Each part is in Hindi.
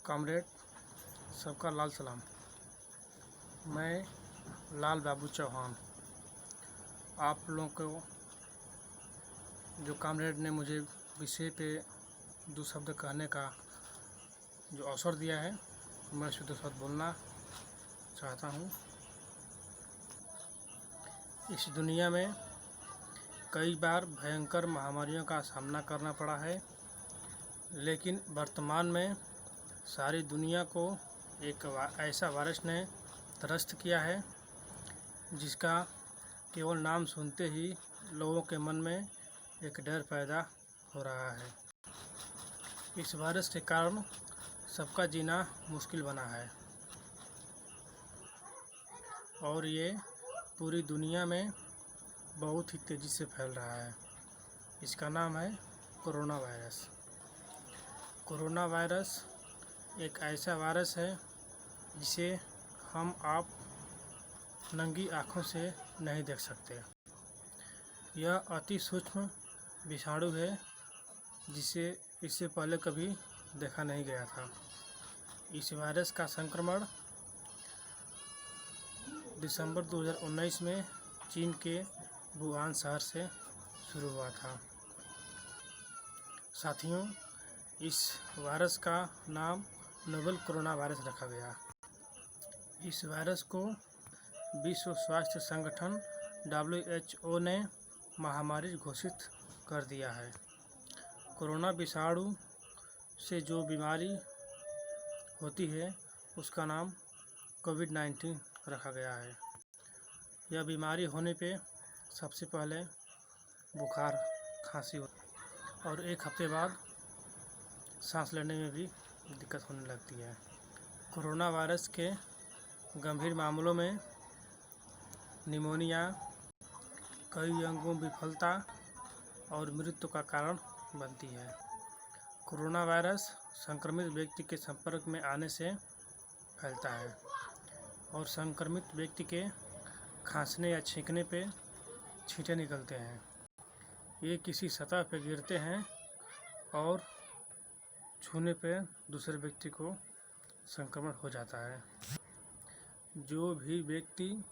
कॉमरेड, सबका लाल सलाम। मैं लाल बाबू चौहान, आप लोगों को जो कॉमरेड ने मुझे विषय पे दो शब्द कहने का जो अवसर दिया है, मैं उस दो शब्द बोलना चाहता हूँ। इस दुनिया में कई बार भयंकर महामारियों का सामना करना पड़ा है, लेकिन वर्तमान में सारी दुनिया को एक ऐसा वायरस ने त्रस्त किया है जिसका केवल नाम सुनते ही लोगों के मन में एक डर पैदा हो रहा है। इस वायरस के कारण सबका जीना मुश्किल बना है और ये पूरी दुनिया में बहुत ही तेज़ी से फैल रहा है। इसका नाम है कोरोना वायरस। कोरोना वायरस एक ऐसा वायरस है जिसे हम आप नंगी आँखों से नहीं देख सकते। यह अति सूक्ष्म विषाणु है जिसे इससे पहले कभी देखा नहीं गया था। इस वायरस का संक्रमण दिसंबर 2019 में चीन के वुहान शहर से शुरू हुआ था। साथियों, इस वायरस का नाम नोवेल कोरोना वायरस रखा गया। इस वायरस को विश्व स्वास्थ्य संगठन WHO ने महामारी घोषित कर दिया है। कोरोना विषाणु से जो बीमारी होती है उसका नाम कोविड-19 रखा गया है। यह बीमारी होने पे सबसे पहले बुखार, खांसी और एक हफ्ते बाद सांस लेने में भी दिक्कत होने लगती है। कोरोना वायरस के गंभीर मामलों में निमोनिया, कई अंगों विफलता और मृत्यु का कारण बनती है। कोरोना वायरस संक्रमित व्यक्ति के संपर्क में आने से फैलता है और संक्रमित व्यक्ति के खांसने या छींकने पे छींटे निकलते हैं। ये किसी सतह पर गिरते हैं और छूने पे दूसरे व्यक्ति को संक्रमण हो जाता है। जो भी व्यक्ति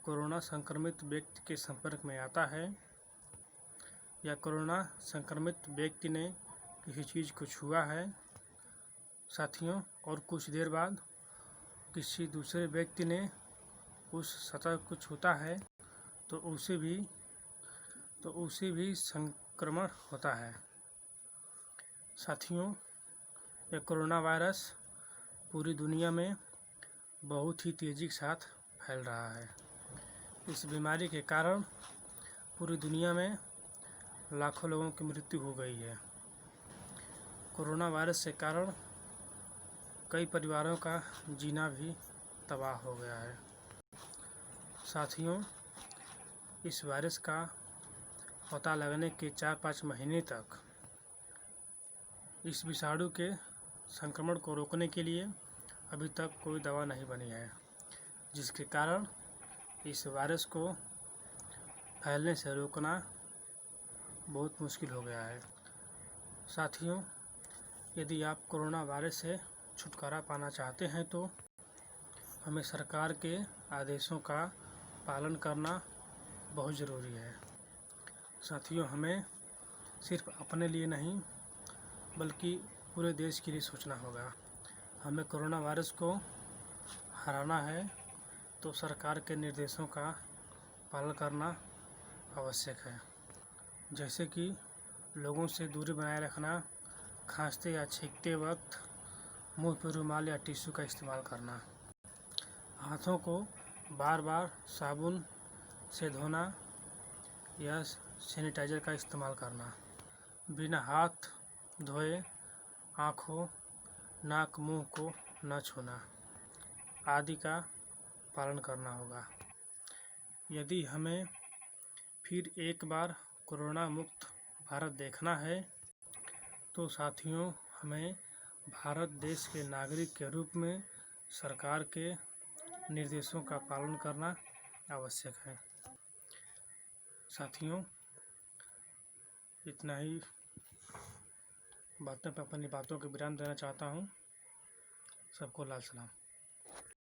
कोरोना संक्रमित व्यक्ति के संपर्क में आता है या कोरोना संक्रमित व्यक्ति ने किसी चीज़ को छुआ है साथियों, और कुछ देर बाद किसी दूसरे व्यक्ति ने उस सतह को छूता है तो उसे भी संक्रमण होता है। साथियों, यह कोरोना वायरस पूरी दुनिया में बहुत ही तेज़ी के साथ फैल रहा है। इस बीमारी के कारण पूरी दुनिया में लाखों लोगों की मृत्यु हो गई है। कोरोना वायरस के कारण कई परिवारों का जीना भी तबाह हो गया है। साथियों, इस वायरस का पता लगने के 4-5 महीने तक इस विषाणु के संक्रमण को रोकने के लिए अभी तक कोई दवा नहीं बनी है, जिसके कारण इस वायरस को फैलने से रोकना बहुत मुश्किल हो गया है। साथियों, यदि आप कोरोना वायरस से छुटकारा पाना चाहते हैं तो हमें सरकार के आदेशों का पालन करना बहुत ज़रूरी है। साथियों, हमें सिर्फ अपने लिए नहीं बल्कि पूरे देश के लिए सोचना होगा। हमें कोरोना वायरस को हराना है तो सरकार के निर्देशों का पालन करना आवश्यक है, जैसे कि लोगों से दूरी बनाए रखना, खांसते या छींकते वक्त मुंह पर रुमाल या टिश्यू का इस्तेमाल करना, हाथों को बार बार साबुन से धोना या सैनिटाइज़र का इस्तेमाल करना, बिना हाथ धोए आँखों, नाक, मुंह को न छूना आदि का पालन करना होगा। यदि हमें फिर एक बार कोरोना मुक्त भारत देखना है तो साथियों, हमें भारत देश के नागरिक के रूप में सरकार के निर्देशों का पालन करना आवश्यक है। साथियों, इतना ही बातों पर अपनी बातों को विराम देना चाहता हूँ। सबको लाल सलाम।